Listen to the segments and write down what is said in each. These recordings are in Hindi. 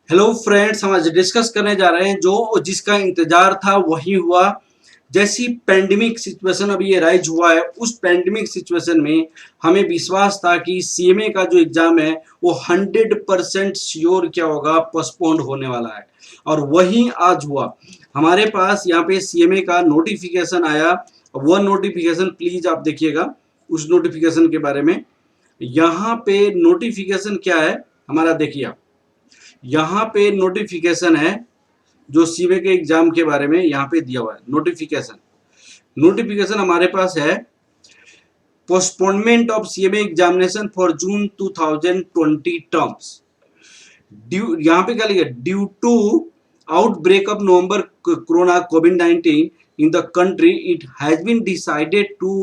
हेलो फ्रेंड्स, हम आज डिस्कस करने जा रहे हैं जो जिसका इंतजार था वही हुआ। जैसी पैंडेमिक सिचुएशन अभी ये राइज हुआ है, उस पैंडेमिक सिचुएशन में हमें विश्वास था कि सीएमए का जो एग्जाम है वो 100% श्योर क्या होगा, पोस्टपोन्ड होने वाला है। और वही आज हुआ। हमारे पास यहाँ पे सीएमए का नोटिफिकेशन आया। वह नोटिफिकेशन प्लीज आप देखिएगा उस नोटिफिकेशन के बारे में। यहाँ पे नोटिफिकेशन क्या है हमारा, देखिए आप। यहाँ पे नोटिफिकेशन है जो सीवे के एग्जाम के बारे में यहाँ पे दिया हुआ है। नोटिफिकेशन नोटिफिकेशन हमारे पास है, postponement of CMA examination for June 2020 terms. Due, यहाँ पे क्या लिखा, due to outbreak of novel corona कोविड-19 in the country, it has been decided to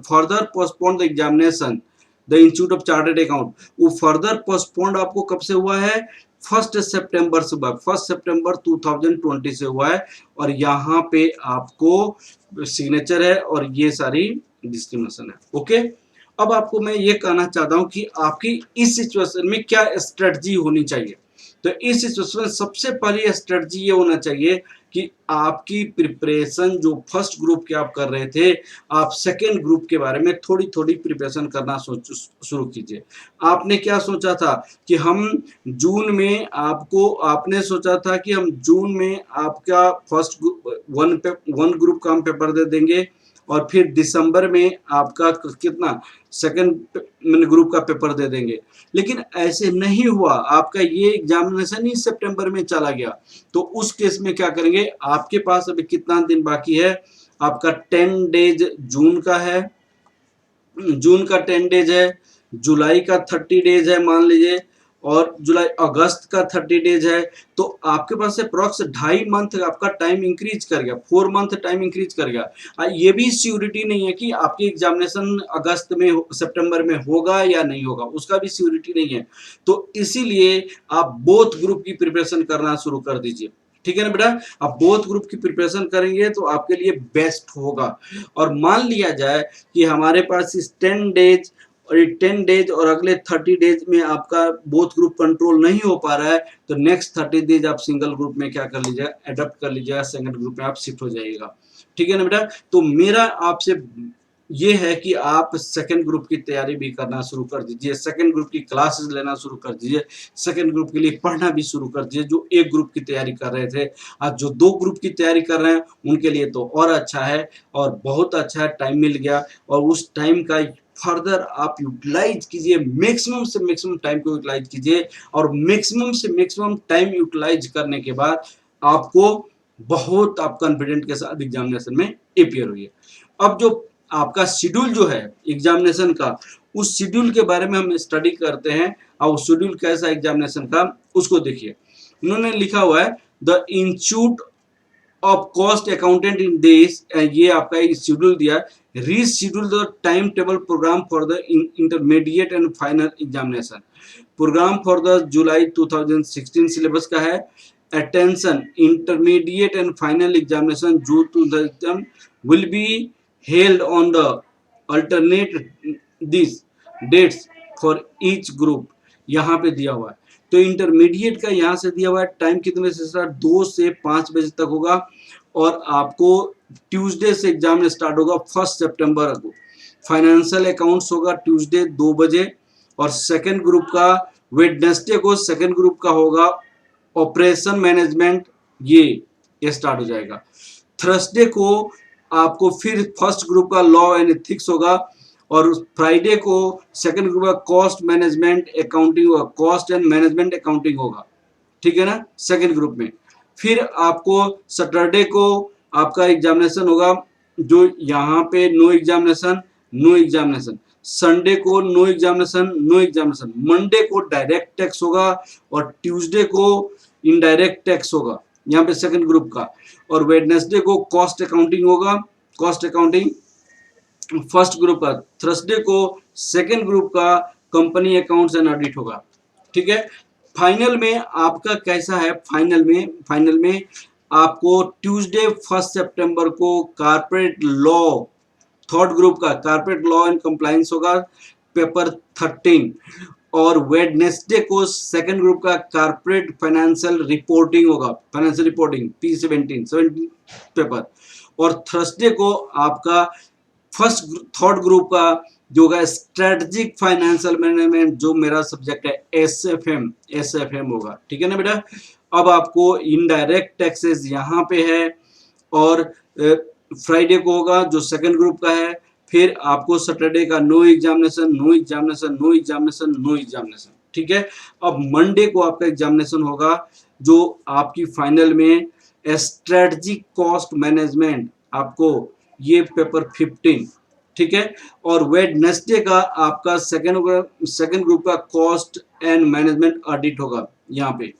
further postpone the examination the Institute of Chartered Account। वो फर्दर पोस्टपोन्ड आपको कब से हुआ है? 1 सितंबर से हुआ, 1 सितंबर 2020 से हुआ है। और यहाँ पे आपको सिग्नेचर है और ये सारी डिस्क्रिमिनेशन है। ओके, अब आपको मैं ये कहना चाहता हूँ कि आपकी इस सिचुएशन में क्या स्ट्रेटजी होनी चाहिए। तो इस सिचुएशन में सबसे पहली स्ट्रेटजी ये होना चाहिए कि आपकी प्रिपरेशन जो फर्स्ट ग्रुप के आप कर रहे थे, आप सेकेंड ग्रुप के बारे में थोड़ी थोड़ी प्रिपरेशन करना शुरू कीजिए। आपने क्या सोचा था कि हम जून में आपने सोचा था कि हम जून में आपका फर्स्ट वन ग्रुप का हम पेपर दे देंगे और फिर दिसंबर में आपका कितना सेकंड ग्रुप का पेपर दे देंगे। लेकिन ऐसे नहीं हुआ, आपका ये एग्जामिनेशन ही सितंबर में चला गया। तो उस केस में क्या करेंगे, आपके पास अभी कितना दिन बाकी है? आपका 10 डेज जून का है, जून का 10 डेज है, जुलाई का 30 डेज है मान लीजिए, और जुलाई अगस्त का 30 डेज है। तो आपके पास से अप्रॉक्स 2.5 मंथ आपका टाइम इंक्रीज कर गया, 4 मंथ टाइम इंक्रीज कर गया। ये भी श्योरिटी नहीं है कि आपकी एग्जामिनेशन अगस्त में सितंबर में होगा या नहीं होगा, उसका भी श्योरिटी नहीं है। तो इसीलिए आप बोथ ग्रुप की प्रिपरेशन करना शुरू कर दीजिए। ठीक है ना बेटा, आप बोथ ग्रुप की प्रिपरेशन करेंगे तो आपके लिए बेस्ट होगा। और मान लिया जाए कि हमारे पास इस 10 डेज और ये 10 डेज और अगले 30 डेज में आपका बोथ ग्रुप कंट्रोल नहीं हो पा रहा है, तो नेक्स्ट 30 डेज आप सिंगल ग्रुप में क्या कर लीजिएगा, एडप्ट कर लीजिएगा, सेकंड ग्रुप में आप शिफ्ट हो जाइएगा। ठीक है ना बेटा, तो मेरा आपसे ये है कि आप सेकंड ग्रुप की तैयारी भी करना शुरू कर दीजिए, सेकंड ग्रुप की क्लासेस लेना शुरू कर दीजिए, सेकंड ग्रुप के लिए पढ़ना भी शुरू कर दीजिए। जो एक ग्रुप की तैयारी कर रहे थे, आज जो 2 ग्रुप की तैयारी कर रहे हैं उनके लिए तो और अच्छा है, और बहुत अच्छा है, टाइम मिल गया। और उस टाइम का फर्दर आप यूटिलाइज कीजिए, मैक्सिमम से मैक्सिमम टाइम को यूटिलाइज कीजिए। और मैक्सिमम से मैक्सिमम टाइम यूटिलाइज करने के बाद आपको बहुत आप कॉन्फिडेंट के साथ एग्जामिनेशन में अपियर हुई। अब जो आपका शेड्यूल जो है एग्जामिनेशन का, उस शेड्यूल के बारे में हम स्टडी करते हैं। और शेड्यूल कैसा एग्जामिनेशन का उसको देखिए। उन्होंने लिखा हुआ है the institute of cost accountant in देश, ये आपका शेड्यूल दिया है, reschedule the time table program for the intermediate and final examination. Program for the July 2016 syllabus का है। Attention, intermediate and final examination June 2000 will be held on the alternate these dates for each group। यहाँ पे दिया हुआ है। तो इंटरमीडिएट का यहाँ से दिया हुआ है टाइम कितने बजे से स्टार्ट, 2 से 5 बजे तक होगा। और आपको ट्यूसडे से एग्जाम स्टार्ट होगा 1 सितंबर को। फाइनेंशियल अकाउंट्स होगा ट्यूसडे 2 बजे। और सेकंड ग्रुप का वेडनेसडे को सेकंड ग्रुप का होगा ऑपरेशन मैनेजमेंट, ये स्टार्ट हो जाएगा। थर्सडे को आपको फिर फर्स्ट ग्रुप का लॉ एंड एथिक्स होगा। और फ्राइडे को सेकंड ग्रुप का कॉस्ट मैनेजमेंट अकाउंटिंग होगा, कॉस्ट एंड मैनेजमेंट अकाउंटिंग होगा। ठीक है ना, सेकंड ग्रुप में। फिर आपको सैटरडे को आपका एग्जामिनेशन होगा, जो यहाँ पे no examination no examination. Sunday को no examination no examination. Monday को डायरेक्ट टैक्स होगा और ट्यूसडे को इनडायरेक्ट टैक्स होगा यहाँ पे सेकंड ग्रुप का। और वेडनेसडे को कॉस्ट अकाउंटिंग होगा, कॉस्ट अकाउंटिंग फर्स्ट ग्रुप का। थर्सडे को सेकंड ग्रुप का कंपनी अकाउंट्स एंड ऑडिट होगा। ठीक है। फाइनल में आपका कैसा है, फाइनल में आपको ट्यूसडे 1 सितंबर को कारपोरेट लॉ थर्ड ग्रुप का कारपोरेट लॉ एंड कंप्लायंस होगा, पेपर 13। और वेडनेसडे को सेकंड ग्रुप का कॉर्पोरेट फाइनेंशियल रिपोर्टिंग होगा, फाइनेंशियल रिपोर्टिंग P17 पेपर। और थर्सडे को आपका थर्ड ग्रुप का जो होगा स्ट्रेटेजिक फाइनेंशियल मैनेजमेंट, जो मेरा सब्जेक्ट है एसएफएम होगा। ठीक है ना बेटा। अब आपको इनडायरेक्ट टैक्सेस यहाँ पे है, और फ्राइडे को होगा जो सेकंड ग्रुप का है। फिर आपको सैटरडे का no examination, no examination, no examination, no examination. ठीक है। अब मंडे को आपका एग्जामिनेशन होगा जो आपकी फाइनल में स्ट्रेटजिक कॉस्ट मैनेजमेंट, आपको ये पेपर 15। ठीक है। और वेडनेसडे का आपका सेकंड ग्रुप का कॉस्ट एंड मैनेजमेंट ऑडिट होगा यहाँ पे।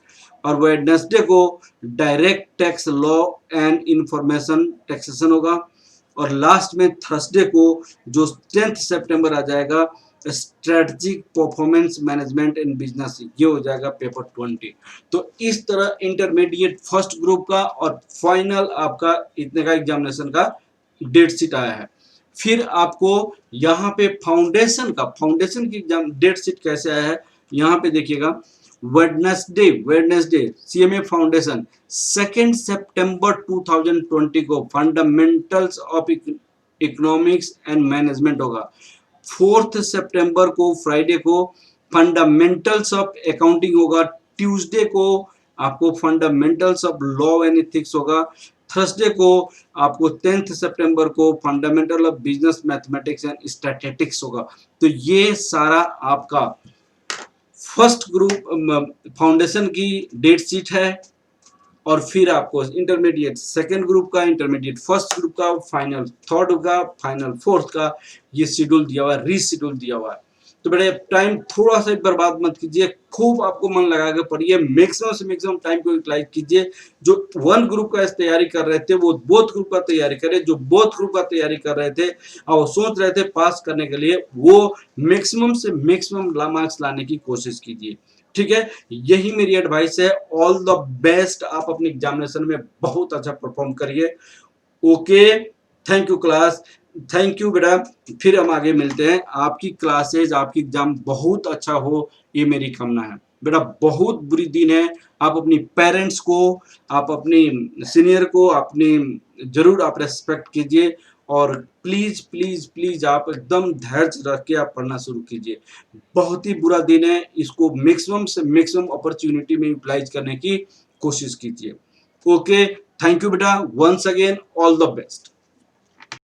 और वेडनेसडे को direct tax law and information taxation होगा। और लास्ट में थर्सडे को जो 10 सितंबर आ जाएगा strategic performance management in business, ये हो जाएगा पेपर 20। तो इस तरह इंटरमीडिएट फर्स्ट ग्रुप का और फाइनल आपका इतने का एग्जामिनेशन का डेट शीट आया है। फिर आपको यहाँ पे फाउंडेशन की एग्जाम डेट शीट कैसे आया है, यहाँ पे देखिएगा। वेडनेसडे सीएमए फाउंडेशन 2 सितंबर 2020 को fundamentals of economics and management होगा। 4 सितंबर को फ्राइडे को फंडामेंटल्स ऑफ अकाउंटिंग होगा। ट्यूसडे को आपको fundamentals of law and ethics होगा। थर्सडे को आपको 10 सितंबर को fundamental of business mathematics and statistics होगा। तो ये सारा आपका फर्स्ट ग्रुप फाउंडेशन की डेट शीट है। और फिर आपको इंटरमीडिएट सेकंड ग्रुप का, इंटरमीडिएट फर्स्ट ग्रुप का, फाइनल थर्ड का, फाइनल फोर्थ का ये शेड्यूल दिया हुआ है, रीशेड्यूल दिया हुआ है। तो बेटा टाइम थोड़ा सा बर्बाद मत कीजिए, खूब आपको मन लगा के पढ़िए, मैक्सिमम से मैक्सिमम टाइम को यूटिलाइज कीजिए। जो वन ग्रुप का तैयारी कर रहे थे वो बोथ ग्रुप का तैयारी करें, जो बोथ ग्रुप का तैयारी कर रहे थे और सोच रहे थे पास करने के लिए, वो मैक्सिमम से मैक्सिमम मार्क्स लाने की कोशिश कीजिए। ठीक है, यही मेरी एडवाइस है। ऑल द बेस्ट, आप अपने एग्जामिनेशन में बहुत अच्छा परफॉर्म करिए। Okay, thank you class, thank you बेटा। फिर हम आगे मिलते हैं। आपकी क्लासेज, आपकी एग्जाम बहुत अच्छा हो, ये मेरी कामना है बेटा। बहुत बुरी दिन है, आप अपनी पेरेंट्स को, आप अपनी सीनियर को, अपनी जरूर आप रेस्पेक्ट कीजिए। और प्लीज प्लीज प्लीज आप एकदम धैर्य रख के आप पढ़ना शुरू कीजिए। बहुत ही बुरा दिन है, इसको मैक्सिमम से मैक्सिमम अपॉर्चुनिटी में यूटिलाइज करने की कोशिश कीजिए। ओके, थैंक यू बेटा, once again all the best.